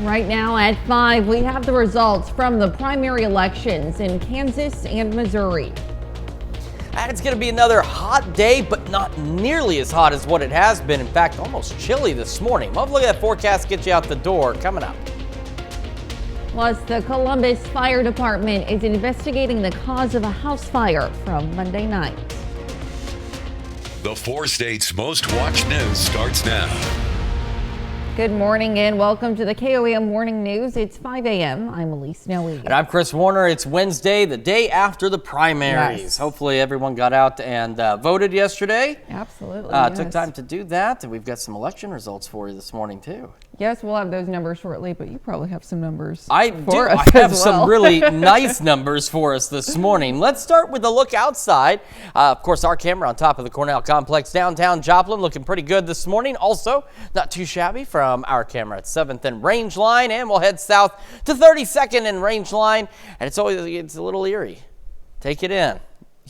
Right now at 5, we have the results from the primary elections in Kansas and Missouri. And it's going to be another hot day, but not nearly as hot as what it has been. In fact, almost chilly this morning. We'll have a look at that forecast, get you out the door coming up. Plus, the Columbus Fire Department is investigating the cause of a house fire from Monday night. The 4 states' most watched news starts now. Good morning and welcome to the KOAM Morning News. It's 5 a.m. I'm Elise Noe. And I'm Chris Warner. It's Wednesday, the day after the primaries. Yes. Hopefully everyone got out and voted yesterday. Absolutely. Took time to do that. And we've got some election results for you this morning, too. Yes, we'll have those numbers shortly, but you probably have some numbers I have some really nice numbers for us this morning. Let's start with a look outside. Of course, our camera on top of the Cornell Complex downtown Joplin looking pretty good this morning. Also, not too shabby from our camera at 7th and Range Line, and we'll head south to 32nd and Range Line, and it's a little eerie. Take it in.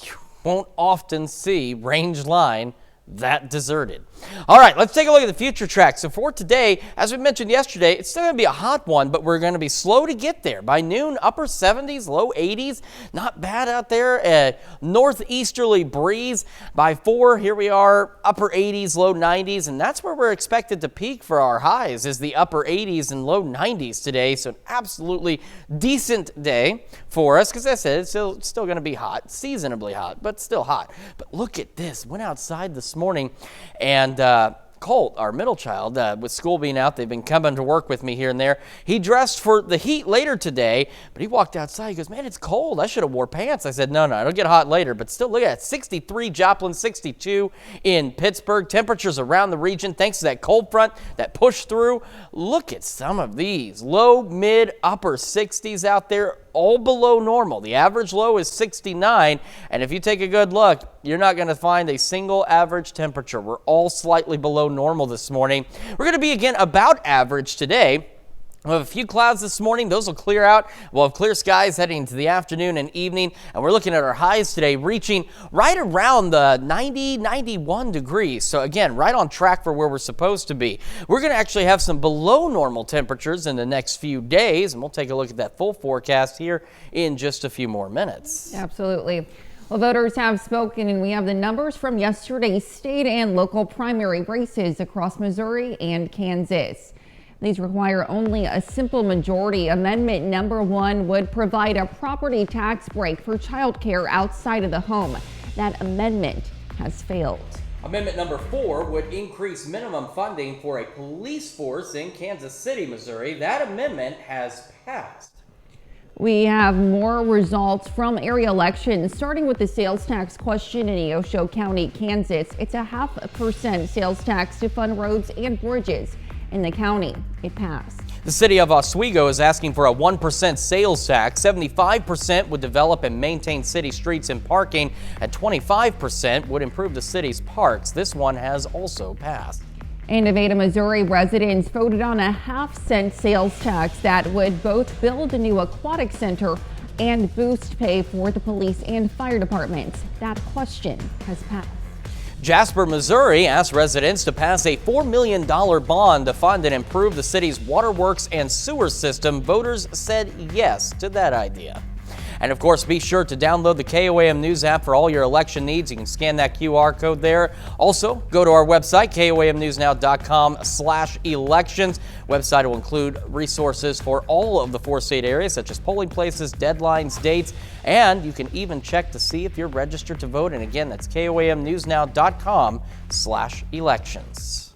You won't often see Range Line that deserted. All right, let's take a look at the future track. So for today, as we mentioned yesterday, it's still going to be a hot one, but we're going to be slow to get there. By noon, upper 70s, low 80s. Not bad out there. Northeasterly breeze. By 4, here we are, upper 80s, low 90s, and that's where we're expected to peak for our highs, is the upper 80s and low 90s today. So an absolutely decent day for us, because as I said, it's still going to be hot, seasonably hot, but still hot. But look at this. Went outside this morning, and Colt, our middle child, with school being out, they've been coming to work with me here and there. He dressed for the heat later today, but he walked outside. He goes, man, it's cold. I should have wore pants. I said, no, it'll get hot later. But still, look at that, 63 Joplin, 62 in Pittsburgh. Temperatures around the region, thanks to that cold front that pushed through. Look at some of these. Low, mid, upper 60s out there, all below normal. The average low is 69, and if you take a good look, you're not going to find a single average temperature. We're all slightly below normal this morning. We're going to be again about average today. We'll have a few clouds this morning. Those will clear out. We'll have clear skies heading into the afternoon and evening. And we're looking at our highs today reaching right around the 90, 91 degrees. So again, right on track for where we're supposed to be. We're going to actually have some below normal temperatures in the next few days. And we'll take a look at that full forecast here in just a few more minutes. Absolutely. Well, voters have spoken, and we have the numbers from yesterday's state and local primary races across Missouri and Kansas. These require only a simple majority. Amendment number 1 would provide a property tax break for child care outside of the home. That amendment has failed. Amendment number 4 would increase minimum funding for a police force in Kansas City, Missouri. That amendment has passed. We have more results from area elections, starting with the sales tax question in Neosho County, Kansas. It's a 0.5% sales tax to fund roads and bridges in the county. It passed. The city of Oswego is asking for a 1% sales tax. 75% would develop and maintain city streets and parking, and 25% would improve the city's parks. This one has also passed. And Nevada, Missouri residents voted on a 0.5-cent sales tax that would both build a new aquatic center and boost pay for the police and fire departments. That question has passed. Jasper, Missouri asked residents to pass a $4 million bond to fund and improve the city's waterworks and sewer system. Voters said yes to that idea. And of course, be sure to download the KOAM News app for all your election needs. You can scan that QR code there. Also, go to our website, koamnewsnow.com/elections. Website will include resources for all of the 4 state areas, such as polling places, deadlines, dates, and you can even check to see if you're registered to vote. And again, that's koamnewsnow.com/elections.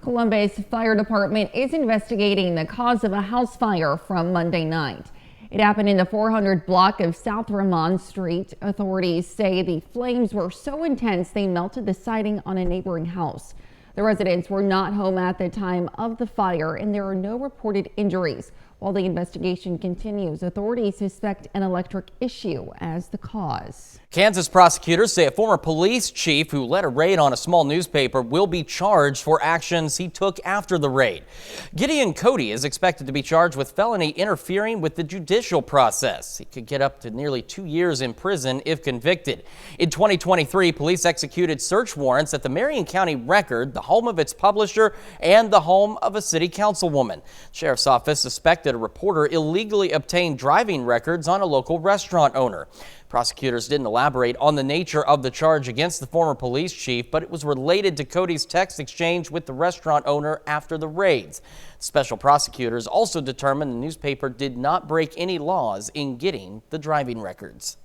Columbus Fire Department is investigating the cause of a house fire from Monday night. It happened in the 400 block of South Ramon Street. Authorities say the flames were so intense they melted the siding on a neighboring house. The residents were not home at the time of the fire, and there are no reported injuries. While the investigation continues, authorities suspect an electric issue as the cause. Kansas prosecutors say a former police chief who led a raid on a small newspaper will be charged for actions he took after the raid. Gideon Cody is expected to be charged with felony interfering with the judicial process. He could get up to nearly 2 years in prison if convicted. In 2023, police executed search warrants at the Marion County Record, the home of its publisher, and the home of a city councilwoman. Sheriff's office suspected a reporter illegally obtained driving records on a local restaurant owner. Prosecutors didn't elaborate on the nature of the charge against the former police chief, but it was related to Cody's text exchange with the restaurant owner after the raids. Special prosecutors also determined the newspaper did not break any laws in getting the driving records.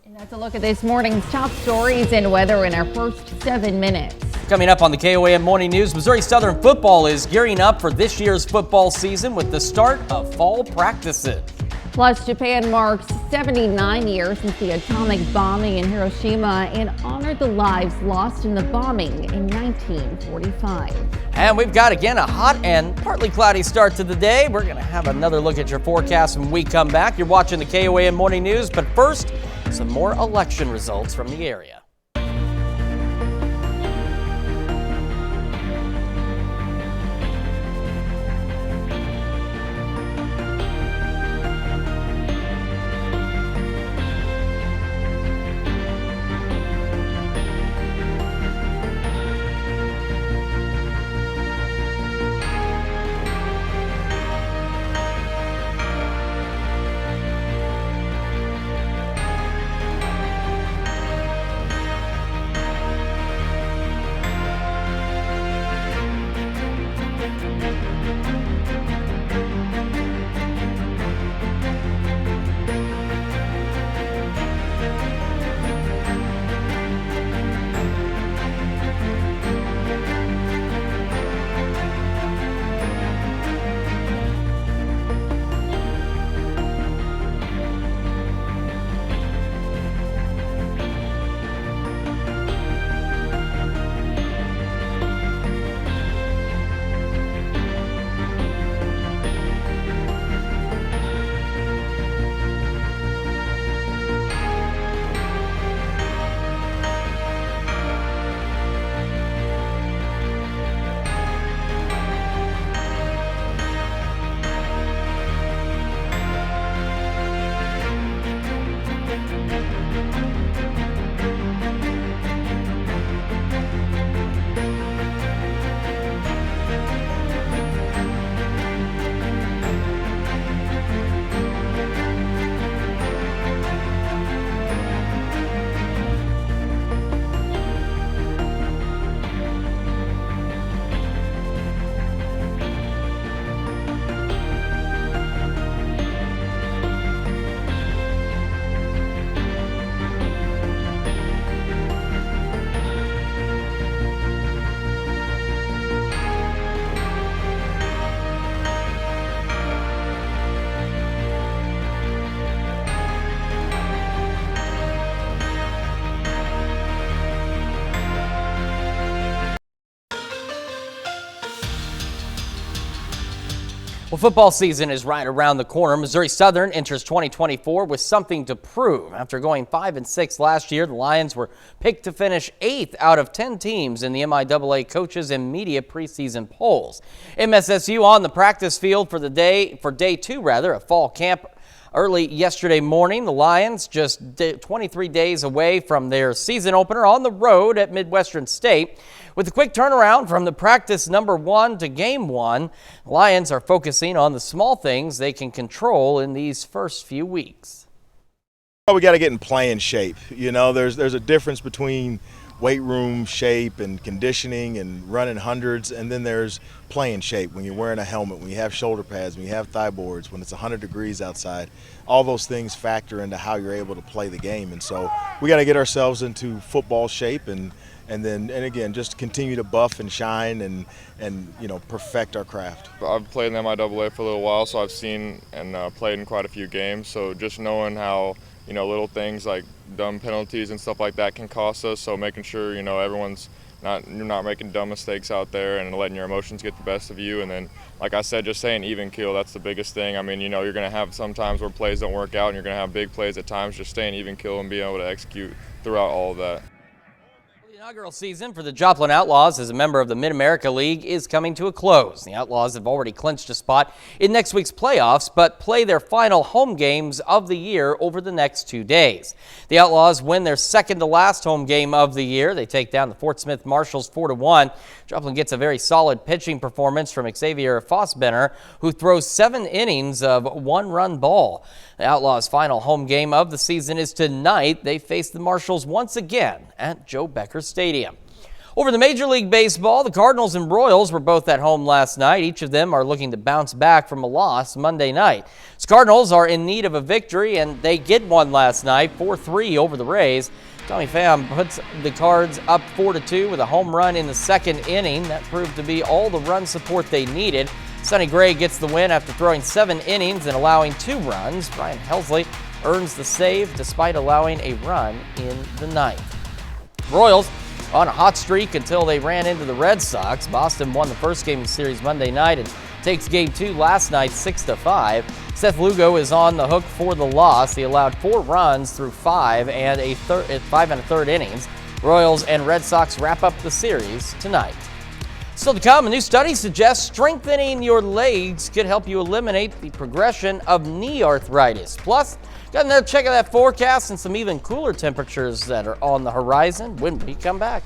And that's a look at this morning's top stories and weather in our first 7 minutes. Coming up on the KOAM Morning News, Missouri Southern football is gearing up for this year's football season with the start of fall practices. Plus, Japan marks 79 years since the atomic bombing in Hiroshima and honored the lives lost in the bombing in 1945. And we've got, again, a hot and partly cloudy start to the day. We're going to have another look at your forecast when we come back. You're watching the KOAM Morning News, but first, some more election results from the area. Well, football season is right around the corner. Missouri Southern enters 2024 with something to prove. After going 5-6 last year, the Lions were picked to finish 8th out of 10 teams in the MIAA coaches and media preseason polls. MSSU on the practice field for day 2 of fall camp. Early yesterday morning, the Lions just 23 days away from their season opener on the road at Midwestern State. With a quick turnaround from the practice number 1 to game 1, Lions are focusing on the small things they can control in these first few weeks. We got to get in playing shape. You know, there's a difference between weight room shape and conditioning and running hundreds, and then there's playing shape when you're wearing a helmet, when you have shoulder pads, when you have thigh boards, when it's 100 degrees outside. All those things factor into how you're able to play the game, and so we got to get ourselves into football shape and again just continue to buff and shine and you know, perfect our craft. I've played in the MIAA for a little while, so I've seen and played in quite a few games, so just knowing how, you know, little things like dumb penalties and stuff like that can cost us, so making sure, you know, everyone's you're not making dumb mistakes out there and letting your emotions get the best of you. And then, like I said, just staying even keel, that's the biggest thing. I mean, you're going to have some times where plays don't work out and you're going to have big plays at times. Just staying even keel and being able to execute throughout all of that. The inaugural season for the Joplin Outlaws as a member of the Mid-America League is coming to a close. The Outlaws have already clinched a spot in next week's playoffs, but play their final home games of the year over the next 2 days. The Outlaws win their second to last home game of the year. They take down the Fort Smith Marshals 4-1. Joplin gets a very solid pitching performance from Xavier Fossbenner, who throws 7 innings of 1-run ball. The Outlaws' final home game of the season is tonight. They face the Marshals once again at Joe Becker Stadium. Over the Major League Baseball, the Cardinals and Royals were both at home last night. Each of them are looking to bounce back from a loss Monday night. The Cardinals are in need of a victory, and they get one last night, 4-3 over the Rays. Tommy Pham puts the Cards up 4-2 with a home run in the second inning. That proved to be all the run support they needed. Sonny Gray gets the win after throwing 7 innings and allowing 2 runs. Brian Helsley earns the save despite allowing a run in the ninth. Royals on a hot streak until they ran into the Red Sox. Boston won the first game of the series Monday night and takes game 2 last night 6-5. Seth Lugo is on the hook for the loss. He allowed 4 runs through 5 and a third innings. Royals and Red Sox wrap up the series tonight. Still to come, a new study suggests strengthening your legs could help you eliminate the progression of knee arthritis. Plus, got another check of that forecast and some even cooler temperatures that are on the horizon when we come back.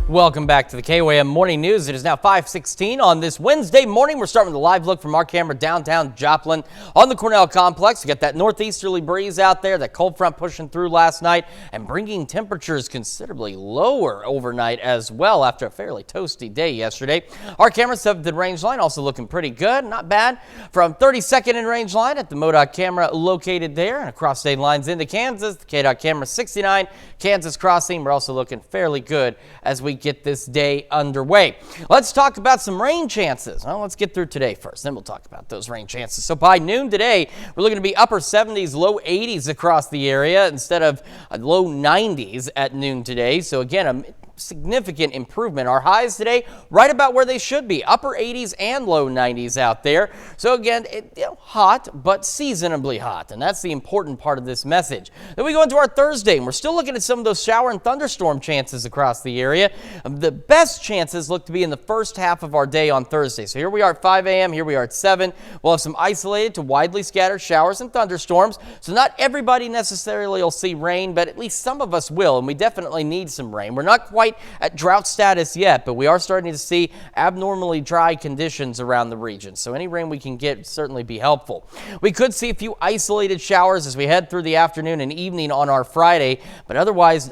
Welcome back to the KOAM Morning News. It is now 5:16 on this Wednesday morning. We're starting with a live look from our camera downtown Joplin on the Cornell Complex. We got that northeasterly breeze out there, that cold front pushing through last night and bringing temperatures considerably lower overnight as well after a fairly toasty day yesterday. Our camera 7th in range line also looking pretty good, not bad. From 32nd in range line at the MoDOT camera located there and across state lines into Kansas. The KDOT camera 69, Kansas crossing. We're also looking fairly good as we get this day underway. Let's talk about some rain chances. Well, let's get through today first, then we'll talk about those rain chances. So by noon today, we're looking to be upper 70s, low 80s across the area instead of low 90s at noon today. So again, a significant improvement. Our highs today right about where they should be, upper 80s and low 90s out there. So again, hot but seasonably hot, and that's the important part of this message. Then we go into our Thursday, and we're still looking at some of those shower and thunderstorm chances across the area. The best chances look to be in the first half of our day on Thursday. So here we are at 5 a.m., here we are at 7. We'll have some isolated to widely scattered showers and thunderstorms. So not everybody necessarily will see rain, but at least some of us will, and we definitely need some rain. We're not quite at drought status yet, but we are starting to see abnormally dry conditions around the region. So any rain we can get would certainly be helpful. We could see a few isolated showers as we head through the afternoon and evening on our Thursday, but otherwise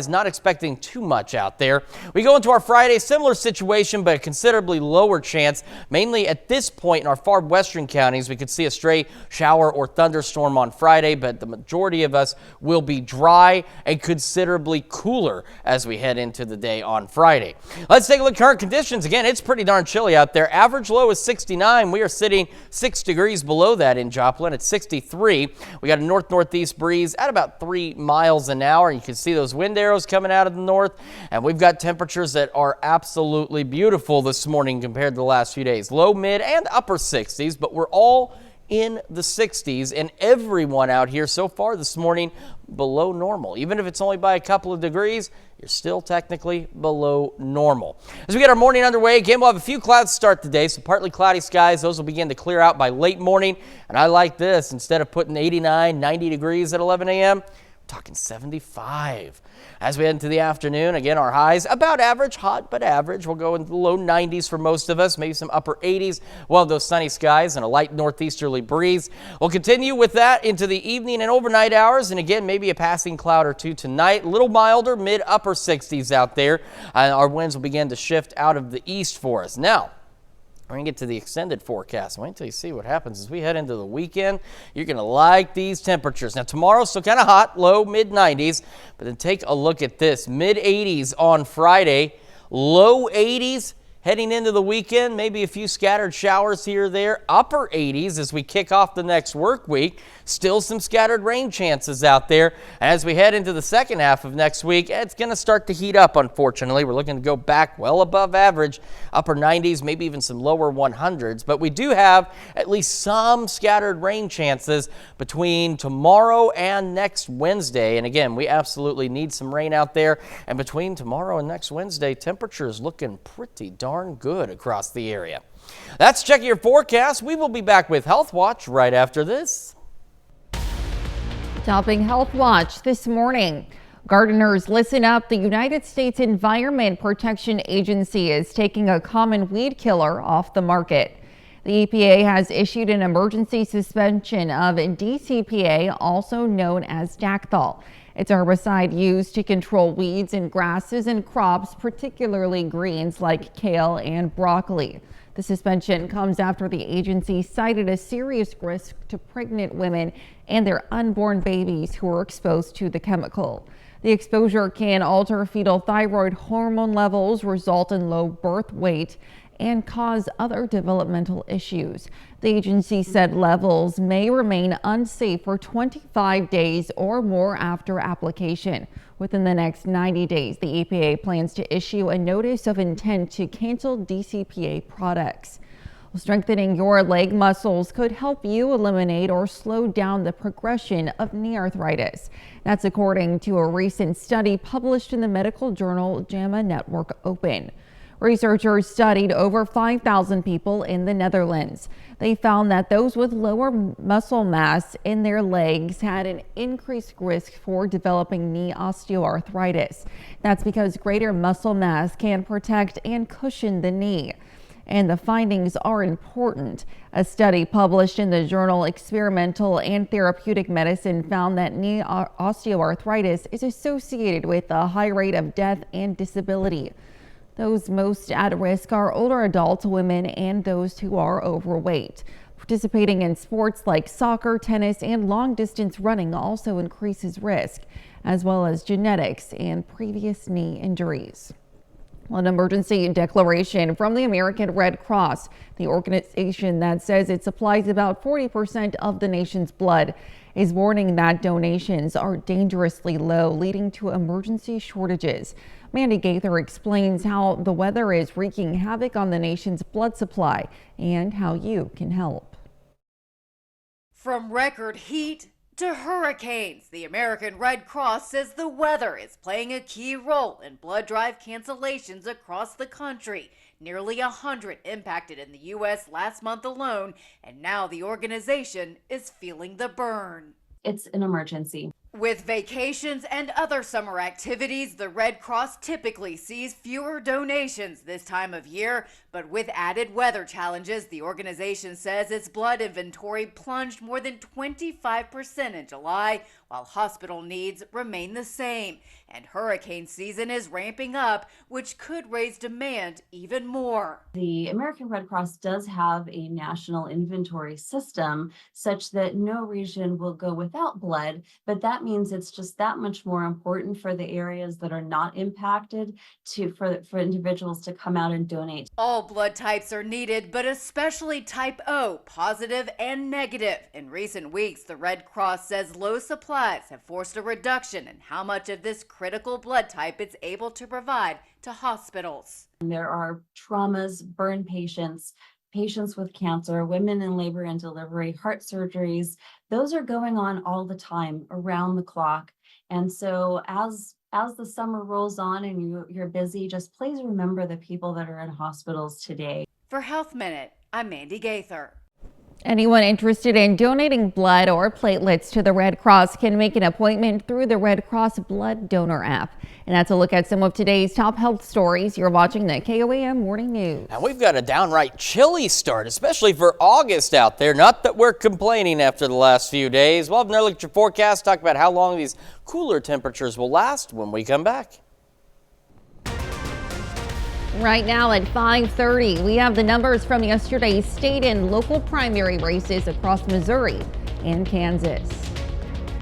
not expecting too much out there. We go into our Friday, similar situation, but a considerably lower chance. Mainly at this point in our far western counties, we could see a stray shower or thunderstorm on Friday, but the majority of us will be dry and considerably cooler as we head into the day on Friday. Let's take a look at current conditions. Again, it's pretty darn chilly out there. Average low is 69. We are sitting 6 degrees below that in Joplin at 63. We got a north-northeast breeze at about 3 miles an hour. You can see those wind arrows coming out of the north, and we've got temperatures that are absolutely beautiful this morning compared to the last few days. Low, mid, and upper 60s, but we're all in the 60s, and everyone out here so far this morning below normal. Even if it's only by a couple of degrees, you're still technically below normal. As we get our morning underway, again, we'll have a few clouds to start the day, so partly cloudy skies. Those will begin to clear out by late morning, and I like this. Instead of putting 89, 90 degrees at 11 a.m., talking 75. As we head into the afternoon, again, our highs about average, hot but average. We'll go into the low 90s for most of us, maybe some upper 80s. We'll have those sunny skies and a light northeasterly breeze. We'll continue with that into the evening and overnight hours, and again, maybe a passing cloud or two tonight. A little milder, mid-upper 60s out there. Our winds will begin to shift out of the east for us. Now, we're going to get to the extended forecast. Wait until you see what happens as we head into the weekend. You're going to like these temperatures. Now, tomorrow's still kind of hot, low, mid-90s. But then take a look at this. Mid-80s on Friday, low 80s, Heading into the weekend, maybe a few scattered showers here or there. Upper 80s as we kick off the next work week. Still some scattered rain chances out there. As we head into the second half of next week, it's going to start to heat up, unfortunately. We're looking to go back well above average, upper 90s, maybe even some lower 100s. But we do have at least some scattered rain chances between tomorrow and next Wednesday. And again, we absolutely need some rain out there. And between tomorrow and next Wednesday, temperatures looking pretty darn good across the area. That's Check Your Forecast. We will be back with Health Watch right after this. Topping Health Watch this morning. Gardeners, listen up. The United States Environment Protection Agency is taking a common weed killer off the market. The EPA has issued an emergency suspension of DCPA, also known as Dacthal. It's a herbicide used to control weeds in grasses and crops, particularly greens like kale and broccoli. The suspension comes after the agency cited a serious risk to pregnant women and their unborn babies who are exposed to the chemical. The exposure can alter fetal thyroid hormone levels, result in low birth weight, and cause other developmental issues. The agency said levels may remain unsafe for 25 days or more after application. Within the next 90 days, the EPA plans to issue a notice of intent to cancel DCPA products. Strengthening your leg muscles could help you eliminate or slow down the progression of knee arthritis. That's according to a recent study published in the medical journal JAMA Network Open. Researchers studied over 5,000 people in the Netherlands. They found that those with lower muscle mass in their legs had an increased risk for developing knee osteoarthritis. That's because greater muscle mass can protect and cushion the knee. And the findings are important. A study published in the journal Experimental and Therapeutic Medicine found that knee osteoarthritis is associated with a high rate of death and disability. Those most at risk are older adults, women, and those who are overweight. Participating in sports like soccer, tennis, and long-distance running also increases risk, as well as genetics and previous knee injuries. An emergency declaration from the American Red Cross, the organization that says it supplies about 40% of the nation's blood, is warning that donations are dangerously low, leading to emergency shortages. Mandy Gaither explains how the weather is wreaking havoc on the nation's blood supply and how you can help. From record heat to hurricanes, the American Red Cross says the weather is playing a key role in blood drive cancellations across the country. Nearly 100 impacted in the U.S. last month alone, and now the organization is feeling the burn. It's an emergency. With vacations and other summer activities, the Red Cross typically sees fewer donations this time of year, but with added weather challenges, the organization says its blood inventory plunged more than 25% in July, while hospital needs remain the same. And hurricane season is ramping up, which could raise demand even more. The American Red Cross does have a national inventory system such that no region will go without blood, but that means it's just that much more important for the areas that are not impacted for individuals to come out and donate. All blood types are needed, but especially type O, positive and negative. In recent weeks, the Red Cross says low supplies have forced a reduction in how much of this critical blood type it's able to provide to hospitals. There are traumas, burn patients, patients with cancer, women in labor and delivery, heart surgeries. Those are going on all the time, around the clock. And so as the summer rolls on and you're busy, just please remember the people that are in hospitals today. For Health Minute, I'm Mandy Gaither. Anyone interested in donating blood or platelets to the Red Cross can make an appointment through the Red Cross Blood Donor app. And that's a look at some of today's top health stories. You're watching the KOAM Morning News. And we've got a downright chilly start, especially for August out there. Not that we're complaining after the last few days. We'll have an early look at your forecast, talk about how long these cooler temperatures will last when we come back. Right now at 5:30, we have the numbers from yesterday's state and local primary races across Missouri and Kansas.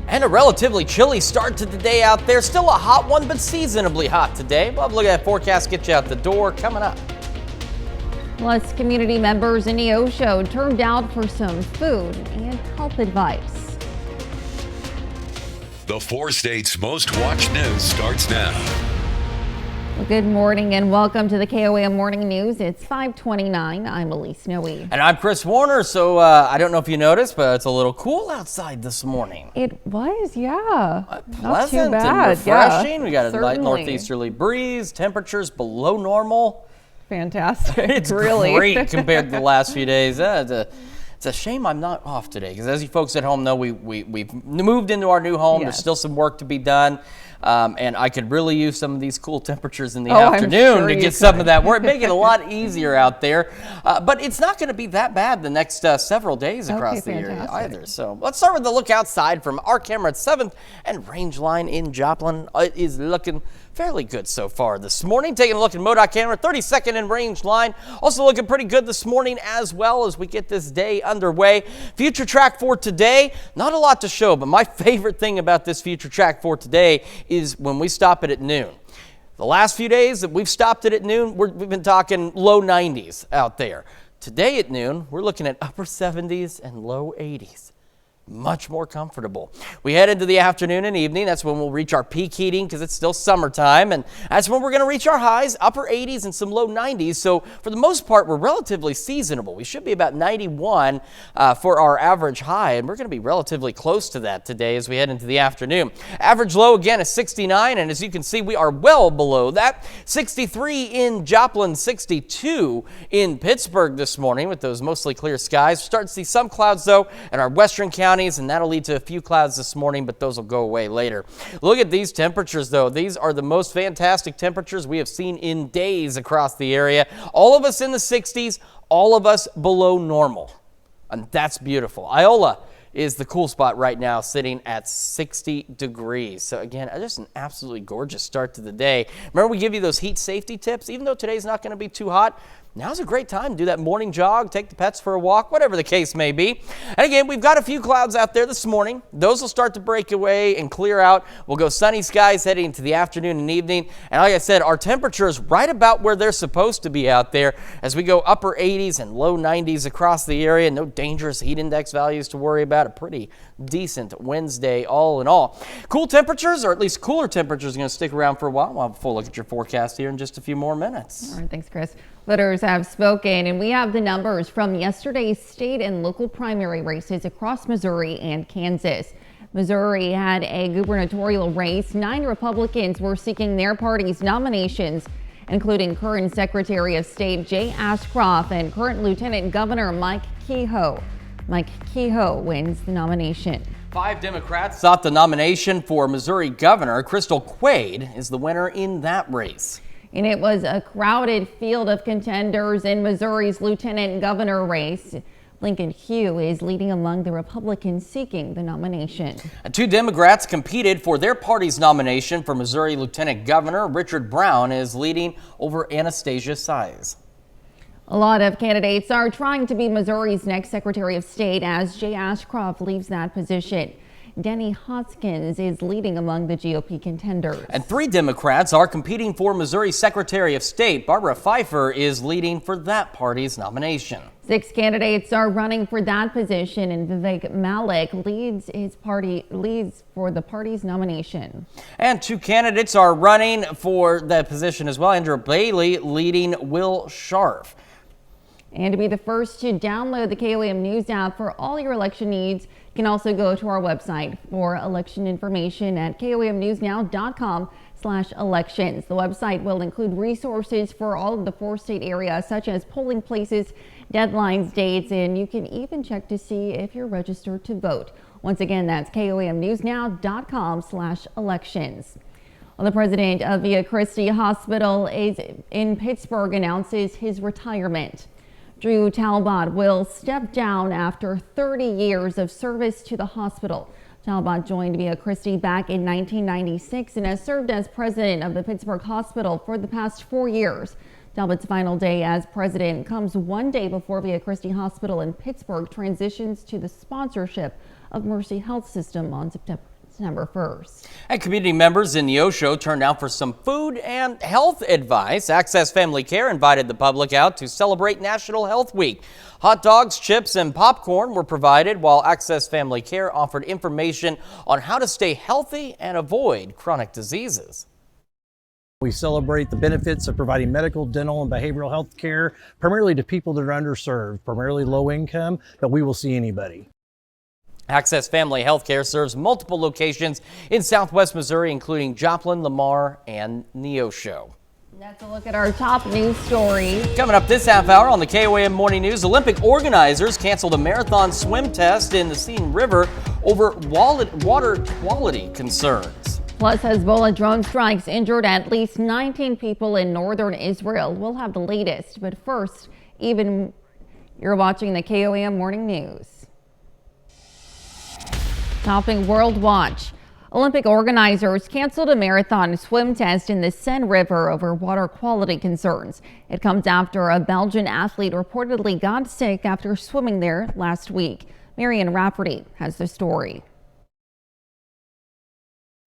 And a relatively chilly start to the day out there. Still a hot one, but seasonably hot today. We'll have a look at that forecast, get you out the door coming up. Plus, community members in Neosho turned out for some food and health advice. The 4 states' most watched news starts now. Well, good morning and welcome to the KOAM Morning News. It's 5:29. I'm Elise Snowy. And I'm Chris Warner. So I don't know if you noticed, but it's a little cool outside this morning. It was, yeah. Pleasant Not too bad. and refreshing. Yeah, we got a light certainly. northeasterly breeze, temperatures below normal. Fantastic. It's really great compared to the last few days. It's a shame I'm not off today because, as you folks at home know, we've moved into our new home. Yes. There's still some work to be done, and I could really use some of these cool temperatures in the I'm afternoon sure to you get some could. of that work. Make it a lot easier out there, but it's not going to be that bad the next several days across the area fantastic. either. So let's start with the look outside from our camera at 7th and Range Line in Joplin. It is looking fairly good so far this morning. Taking a look at MoDOT camera, 32nd and Range Line. Also looking pretty good this morning as well as we get this day underway. Future track for today, not a lot to show, but my favorite thing about this future track for today is when we stop it at noon. The last few days that we've stopped it at noon, we've been talking low 90s out there. Today at noon, we're looking at upper 70s and low 80s. Much more comfortable. We head into the afternoon and evening. That's when we'll reach our peak heating because it's still summertime, and that's when we're going to reach our highs, upper 80s and some low 90s. So for the most part, we're relatively seasonable. We should be about 91 for our average high, and we're going to be relatively close to that today as we head into the afternoon. Average low again is 69, and as you can see, we are well below that. 63 in Joplin, 62 in Pittsburgh this morning with those mostly clear skies. We're starting to see some clouds though in our western counties, and that'll lead to a few clouds this morning, but those will go away later. Look at these temperatures though. These are the most fantastic temperatures we have seen in days across the area. All of us in the 60s, all of us below normal, and that's beautiful. Iola is the cool spot right now, sitting at 60 degrees. So again, just an absolutely gorgeous start to the day. Remember, we give you those heat safety tips. Even though today's not going to be too hot, now's a great time to do that morning jog, take the pets for a walk, whatever the case may be. And again, we've got a few clouds out there this morning. Those will start to break away and clear out. We'll go sunny skies heading into the afternoon and evening. And like I said, our temperature is right about where they're supposed to be out there as we go upper 80s and low 90s across the area. No dangerous heat index values to worry about. A pretty decent Wednesday all in all. Cool temperatures, or at least cooler temperatures, are going to stick around for a while. We'll have a full look at your forecast here in just a few more minutes. All right, thanks, Chris. Voters have spoken, and we have the numbers from yesterday's state and local primary races across Missouri and Kansas. Missouri had a gubernatorial race. 9 Republicans were seeking their party's nominations, including current Secretary of State Jay Ashcroft and current Lieutenant Governor Mike Kehoe. Mike Kehoe wins the nomination. 5 Democrats sought the nomination for Missouri Governor. Crystal Quaid is the winner in that race. And it was a crowded field of contenders in Missouri's lieutenant governor race. Lincoln Hugh is leading among the Republicans seeking the nomination. 2 Democrats competed for their party's nomination for Missouri Lieutenant Governor. Richard Brown is leading over Anastasia Size. A lot of candidates are trying to be Missouri's next Secretary of State as Jay Ashcroft leaves that position. Denny Hoskins is leading among the GOP contenders. And 3 Democrats are competing for Missouri Secretary of State. Barbara Pfeiffer is leading for that party's nomination. 6 candidates are running for that position, and Vivek Malik leads for the party's nomination. And 2 candidates are running for that position as well. Andrew Bailey leading Will Scharf. And to be the first to download the KOAM News app for all your election needs, you can also go to our website for election information at koamnewsnow.com/elections. The website will include resources for all of the 4-state areas, such as polling places, deadlines, dates, and you can even check to see if you're registered to vote. Once again, that's koamnewsnow.com/elections. Well, the president of Via Christi Hospital in Pittsburgh announces his retirement. Drew Talbot will step down after 30 years of service to the hospital. Talbot joined Via Christi back in 1996 and has served as president of the Pittsburgh Hospital for the past 4 years. Talbot's final day as president comes one day before Via Christi Hospital in Pittsburgh transitions to the sponsorship of Mercy Health System on September 1st. And community members in Neosho turned out for some food and health advice. Access Family Care invited the public out to celebrate National Health Week. Hot dogs, chips, and popcorn were provided, while Access Family Care offered information on how to stay healthy and avoid chronic diseases. We celebrate the benefits of providing medical, dental, and behavioral health care, primarily to people that are underserved, primarily low income, but we will see anybody. Access Family Healthcare serves multiple locations in Southwest Missouri, including Joplin, Lamar, and Neosho. That's a look at our top news stories. Coming up this half hour on the KOAM Morning News, Olympic organizers canceled a marathon swim test in the Seine River over water quality concerns. Plus, Hezbollah drone strikes injured at least 19 people in northern Israel. We'll have the latest, but first, you're watching the KOAM Morning News. Topping World Watch. Olympic organizers canceled a marathon swim test in the Seine River over water quality concerns. It comes after a Belgian athlete reportedly got sick after swimming there last week. Marion Rafferty has the story.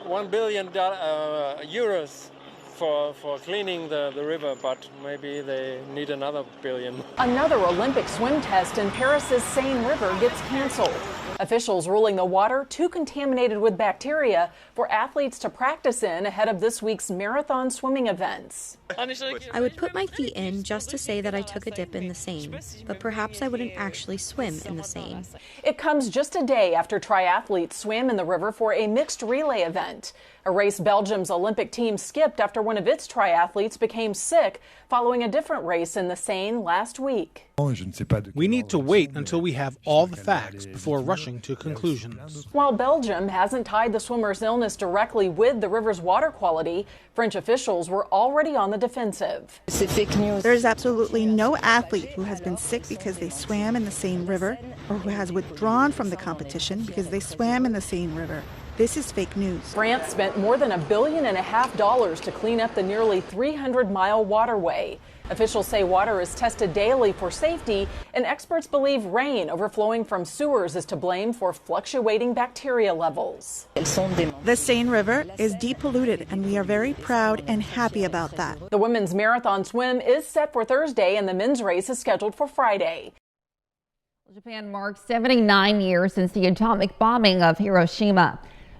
€1 billion euros for cleaning the river, but maybe they need another billion. Another Olympic swim test in Paris's Seine River gets canceled. Officials ruling the water too contaminated with bacteria for athletes to practice in ahead of this week's marathon swimming events. I would put my feet in just to say that I took a dip in the Seine, but perhaps I wouldn't actually swim in the Seine. It comes just a day after triathletes swam in the river for a mixed relay event. A race Belgium's Olympic team skipped after one of its triathletes became sick following a different race in the Seine last week. We need to wait until we have all the facts before rushing to conclusions. While Belgium hasn't tied the swimmer's illness directly with the river's water quality, French officials were already on the defensive. There is absolutely no athlete who has been sick because they swam in the Seine River or who has withdrawn from the competition because they swam in the Seine River. This is fake news. France spent more than $1.5 billion to clean up the nearly 300-mile waterway. Officials say water is tested daily for safety, and experts believe rain overflowing from sewers is to blame for fluctuating bacteria levels. The Seine River is depolluted, and we are very proud and happy about that. The women's marathon swim is set for Thursday, and the men's race is scheduled for Friday. Japan marks 79 years since the atomic bombing of Hiroshima.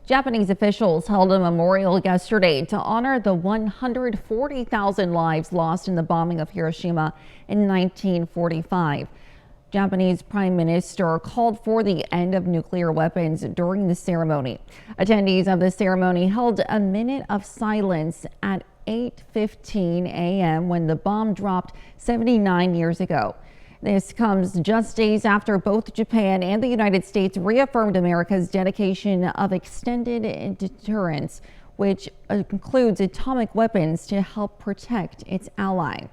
Japanese officials held a memorial yesterday to honor the 140,000 lives lost in the bombing of Hiroshima in 1945. Japanese Prime Minister called for the end of nuclear weapons during the ceremony. Attendees of the ceremony held a minute of silence at 8:15 a.m. when the bomb dropped 79 years ago. This comes just days after both Japan and the United States reaffirmed America's dedication of extended deterrence, which includes atomic weapons to help protect its ally.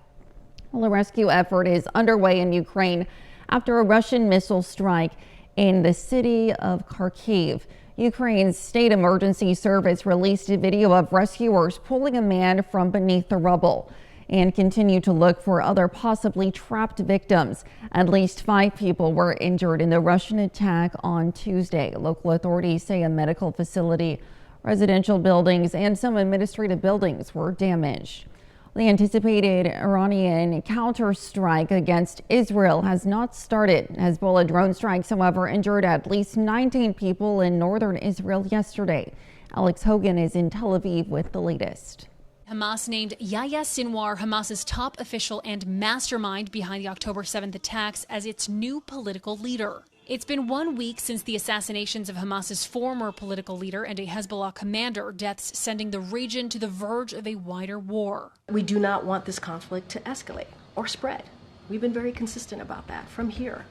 Well, a rescue effort is underway in Ukraine after a Russian missile strike in the city of Kharkiv. Ukraine's state emergency service released a video of rescuers pulling a man from beneath the rubble and continue to look for other possibly trapped victims. At least 5 people were injured in the Russian attack on Tuesday. Local authorities say a medical facility, residential buildings, and some administrative buildings were damaged. The anticipated Iranian counter-strike against Israel has not started. Hezbollah drone strikes, however, injured at least 19 people in northern Israel yesterday. Alex Hogan is in Tel Aviv with the latest. Hamas named Yahya Sinwar, Hamas's top official and mastermind behind the October 7th attacks, as its new political leader. It's been 1 week since the assassinations of Hamas's former political leader and a Hezbollah commander, deaths sending the region to the verge of a wider war. We do not want this conflict to escalate or spread. We've been very consistent about that from here.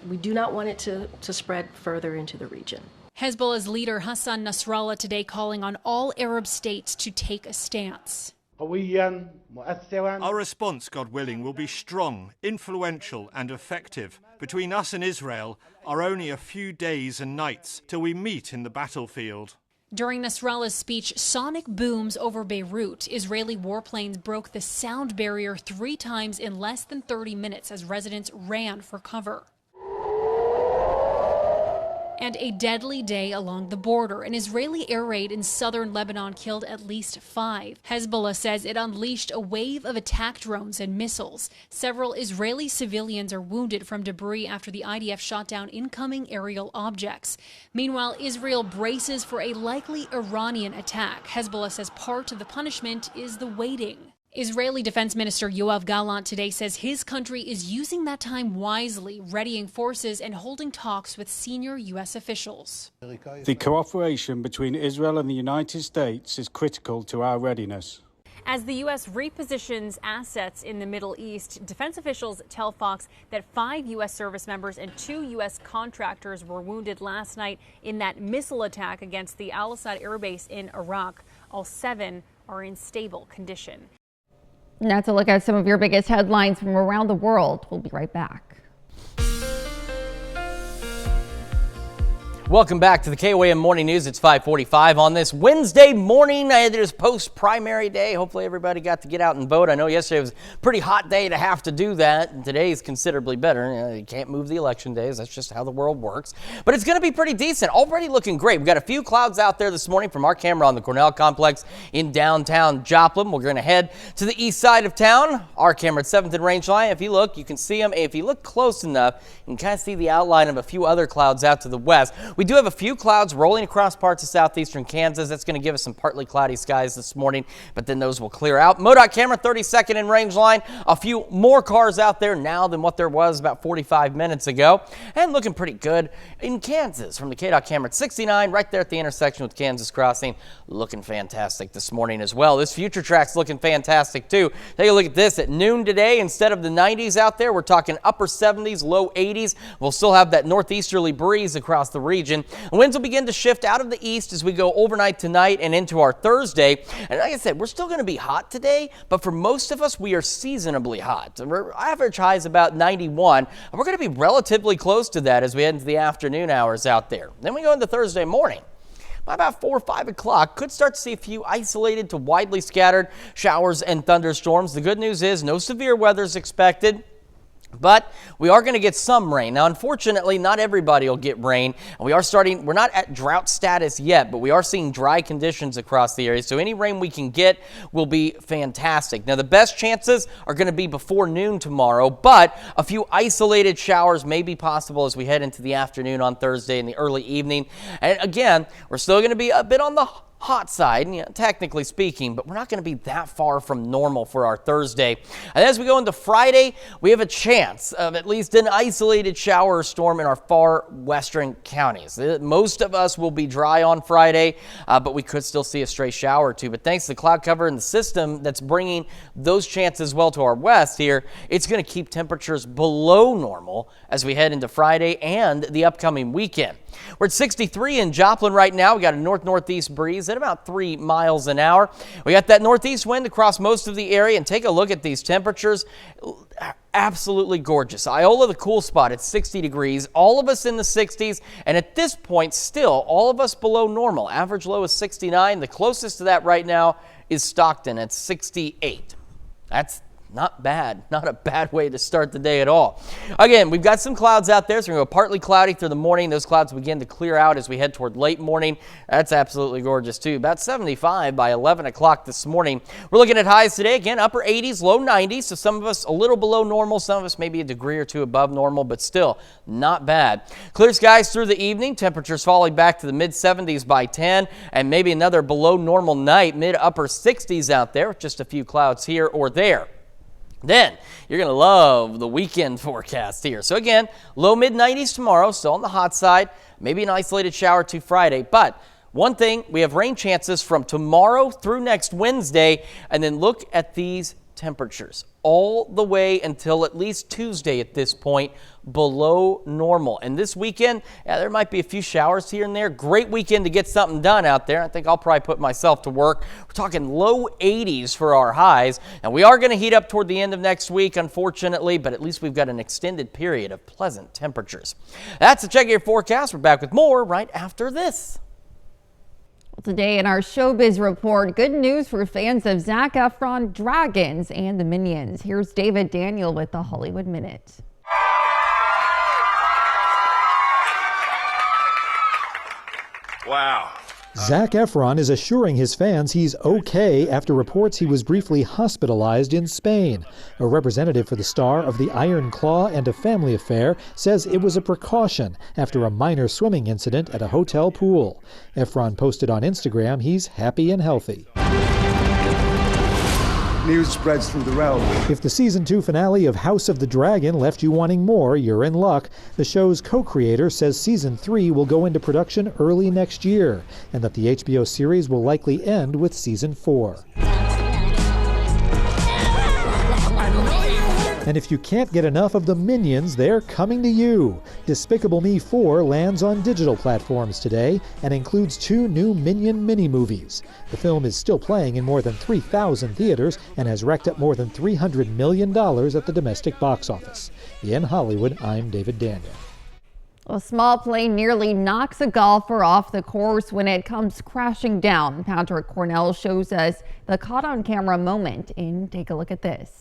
We do not want it to spread further into the region. Hezbollah's leader Hassan Nasrallah today calling on all Arab states to take a stance. Our response, God willing, will be strong, influential and effective. Between us and Israel are only a few days and nights till we meet in the battlefield. During Nasrallah's speech, sonic booms over Beirut. Israeli warplanes broke the sound barrier 3 times in less than 30 minutes as residents ran for cover. And a deadly day along the border. An Israeli air raid in southern Lebanon killed at least 5. Hezbollah says it unleashed a wave of attack drones and missiles. Several Israeli civilians are wounded from debris after the IDF shot down incoming aerial objects. Meanwhile, Israel braces for a likely Iranian attack. Hezbollah says part of the punishment is the waiting. Israeli Defense Minister Yoav Gallant today says his country is using that time wisely, readying forces and holding talks with senior U.S. officials. The cooperation between Israel and the United States is critical to our readiness. As the U.S. repositions assets in the Middle East, defense officials tell Fox that 5 U.S. service members and 2 U.S. contractors were wounded last night in that missile attack against the Al-Assad air base in Iraq. All 7 are in stable condition. Now to look at some of your biggest headlines from around the world. We'll be right back. Welcome back to the KOAM Morning News. It's 5:45 on this Wednesday morning. It is post-primary day. Hopefully everybody got to get out and vote. I know yesterday was a pretty hot day to have to do that. And today is considerably better. You can't move the election days. That's just how the world works. But it's going to be pretty decent. Already looking great. We've got a few clouds out there this morning from our camera on the Cornell Complex in downtown Joplin. We're going to head to the east side of town. Our camera at 7th and Rangeline. If you look, you can see them. If you look close enough, you can kind of see the outline of a few other clouds out to the west. We do have a few clouds rolling across parts of southeastern Kansas. That's going to give us some partly cloudy skies this morning, but then those will clear out. MoDOT camera, 32nd and Rangeline. A few more cars out there now than what there was about 45 minutes ago. And looking pretty good in Kansas from the KDOT camera at 69, right there at the intersection with Kansas Crossing. Looking fantastic this morning as well. This future track's looking fantastic too. Take a look at this at noon today. Instead of the 90s out there, we're talking upper 70s, low 80s. We'll still have that northeasterly breeze across the region. Winds will begin to shift out of the east as we go overnight tonight and into our Thursday. And like I said, we're still going to be hot today, but for most of us, we are seasonably hot. Our average high is about 91, and we're going to be relatively close to that as we head into the afternoon hours out there. Then we go into Thursday morning. By about 4 or 5 o'clock, could start to see a few isolated to widely scattered showers and thunderstorms. The good news is no severe weather is expected. But we are going to get some rain. Now, unfortunately, not everybody will get rain. And we're not at drought status yet, but we are seeing dry conditions across the area. So any rain we can get will be fantastic. Now, the best chances are going to be before noon tomorrow, but a few isolated showers may be possible as we head into the afternoon on Thursday and the early evening. And again, we're still going to be a bit on the hot side, technically speaking, but we're not going to be that far from normal for our Thursday. And as we go into Friday, we have a chance of at least an isolated shower or storm in our far western counties. Most of us will be dry on Friday, but we could still see a stray shower or two. But thanks to the cloud cover and the system that's bringing those chances well to our west here, it's going to keep temperatures below normal as we head into Friday and the upcoming weekend. We're at 63 in Joplin right now. We got a north-northeast breeze at about 3 miles an hour. We got that northeast wind across most of the area, and take a look at these temperatures. Absolutely gorgeous. Iola, the cool spot, at 60 degrees. All of us in the 60s, and at this point, still, all of us below normal. Average low is 69. The closest to that right now is Stockton at 68. That's not bad. Not a bad way to start the day at all. Again, we've got some clouds out there, so we're going to go partly cloudy through the morning. Those clouds begin to clear out as we head toward late morning. That's absolutely gorgeous, too. About 75 by 11 o'clock this morning. We're looking at highs today. Again, upper 80s, low 90s. So some of us a little below normal. Some of us maybe a degree or two above normal, but still not bad. Clear skies through the evening. Temperatures falling back to the mid-70s by 10, and maybe another below normal night, mid-upper 60s out there with just a few clouds here or there. Then you're going to love the weekend forecast here. So again, low mid-90s tomorrow, still on the hot side, maybe an isolated shower or two Friday. But one thing, we have rain chances from tomorrow through next Wednesday. And then look at these temperatures all the way until at least Tuesday at this point, below normal. And this weekend, there might be a few showers here and there. Great weekend to get something done out there. I think I'll probably put myself to work. We're talking low 80s for our highs. And we are going to heat up toward the end of next week, unfortunately, but at least we've got an extended period of pleasant temperatures. That's a check of your forecast. We're back with more right after this. Today in our Showbiz Report, good news for fans of Zac Efron, Dragons, and the Minions. Here's David Daniel with the Hollywood Minute. Wow. Zac Efron is assuring his fans he's okay after reports he was briefly hospitalized in Spain. A representative for the star of The Iron Claw and A Family Affair says it was a precaution after a minor swimming incident at a hotel pool. Efron posted on Instagram he's happy and healthy. News spreads through the realm. If the season 2 finale of House of the Dragon left you wanting more, you're in luck. The show's co-creator says season 3 will go into production early next year, and that the HBO series will likely end with season 4. And if you can't get enough of the Minions, they're coming to you. Despicable Me 4 lands on digital platforms today and includes 2 new Minion mini-movies. The film is still playing in more than 3,000 theaters and has racked up more than $300 million at the domestic box office. In Hollywood, I'm David Daniel. A small plane nearly knocks a golfer off the course when it comes crashing down. Patrick Cornell shows us the caught-on-camera moment, and take a look at this.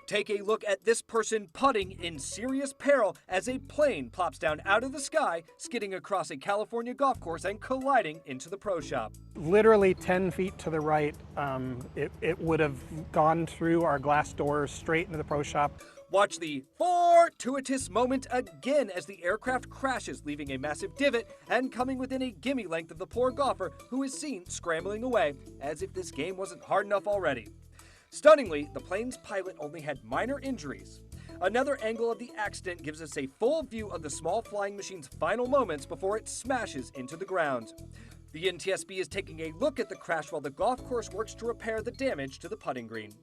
Take a look at this person putting in serious peril as a plane plops down out of the sky, skidding across a California golf course and colliding into the pro shop. Literally 10 feet to the right, it would have gone through our glass doors straight into the pro shop. Watch the fortuitous moment again as the aircraft crashes, leaving a massive divot and coming within a gimme length of the poor golfer, who is seen scrambling away as if this game wasn't hard enough already. Stunningly, the plane's pilot only had minor injuries. Another angle of the accident gives us a full view of the small flying machine's final moments before it smashes into the ground. The NTSB is taking a look at the crash while the golf course works to repair the damage to the putting green.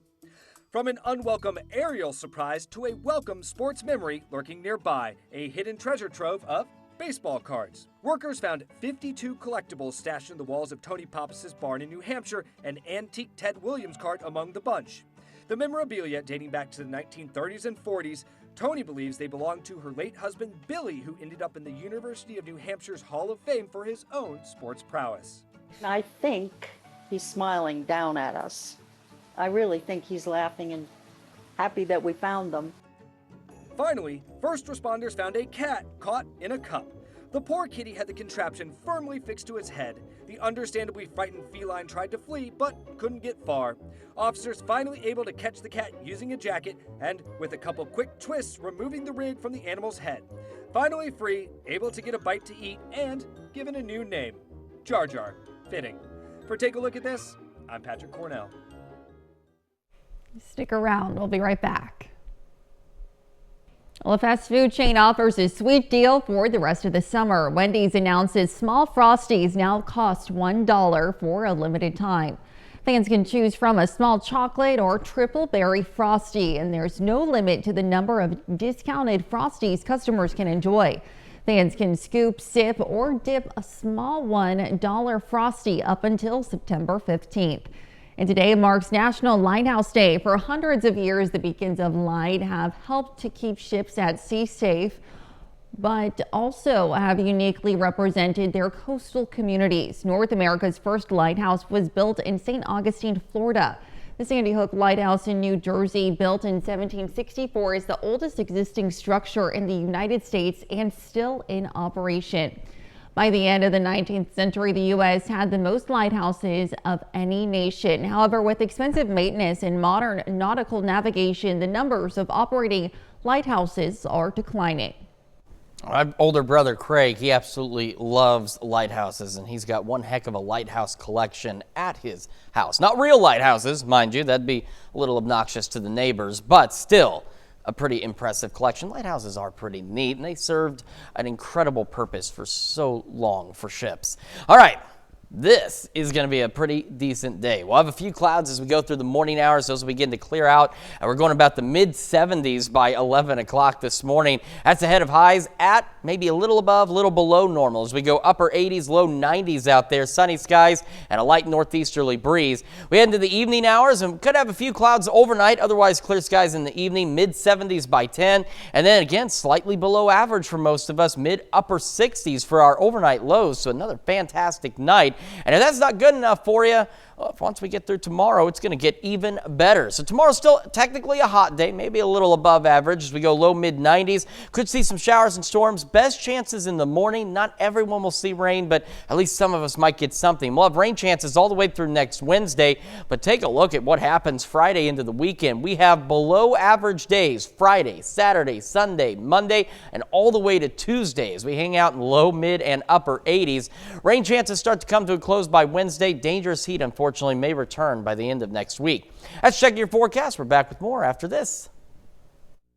From an unwelcome aerial surprise to a welcome sports memory lurking nearby, a hidden treasure trove of baseball cards. Workers found 52 collectibles stashed in the walls of Tony Pappas' barn in New Hampshire, an antique Ted Williams card among the bunch. The memorabilia dating back to the 1930s and 40s, Tony believes they belonged to her late husband Billy, who ended up in the University of New Hampshire's Hall of Fame for his own sports prowess. I think he's smiling down at us. I really think he's laughing and happy that we found them. Finally, first responders found a cat caught in a cup. The poor kitty had the contraption firmly fixed to its head. The understandably frightened feline tried to flee, but couldn't get far. Officers finally able to catch the cat using a jacket and, with a couple quick twists, removing the rig from the animal's head. Finally free, able to get a bite to eat, and given a new name, Jar Jar. Fitting. For Take a Look at This, I'm Patrick Cornell. Stick around, we'll be right back. Well, a fast food chain offers a sweet deal for the rest of the summer. Wendy's announces small Frosties now cost $1 for a limited time. Fans can choose from a small chocolate or triple berry Frosty, and there's no limit to the number of discounted Frosties customers can enjoy. Fans can scoop, sip, or dip a small $1 Frosty up until September 15th. And today marks National Lighthouse Day. For hundreds of years, the beacons of light have helped to keep ships at sea safe, but also have uniquely represented their coastal communities. North America's first lighthouse was built in St. Augustine, Florida. The Sandy Hook Lighthouse in New Jersey, built in 1764, is the oldest existing structure in the United States and still in operation. By the end of the 19th century, the U.S. had the most lighthouses of any nation. However, with expensive maintenance and modern nautical navigation, the numbers of operating lighthouses are declining. My older brother, Craig, he absolutely loves lighthouses, and he's got one heck of a lighthouse collection at his house. Not real lighthouses, mind you. That'd be a little obnoxious to the neighbors, but still a pretty impressive collection. Lighthouses are pretty neat, and they served an incredible purpose for so long for ships. All right. This is going to be a pretty decent day. We'll have a few clouds as we go through the morning hours. Those will begin to clear out, and we're going about the mid-70s by 11 o'clock this morning. That's ahead of highs at maybe a little above, a little below normal. As we go upper 80s, low 90s out there, sunny skies and a light northeasterly breeze. We head into the evening hours and could have a few clouds overnight, otherwise clear skies in the evening, mid-70s by 10. And then again, slightly below average for most of us, mid-upper 60s for our overnight lows. So another fantastic night. And if that's not good enough for you, once we get through tomorrow, it's going to get even better. So tomorrow's still technically a hot day, maybe a little above average as we go low mid 90s. Could see some showers and storms. Best chances in the morning. Not everyone will see rain, but at least some of us might get something. We'll have rain chances all the way through next Wednesday, but take a look at what happens Friday into the weekend. We have below average days Friday, Saturday, Sunday, Monday, and all the way to Tuesday as we hang out in low, mid, and upper 80s. Rain chances start to come to a close by Wednesday. Dangerous heat, unfortunately, may return by the end of next week. That's checking your forecast. We're back with more after this.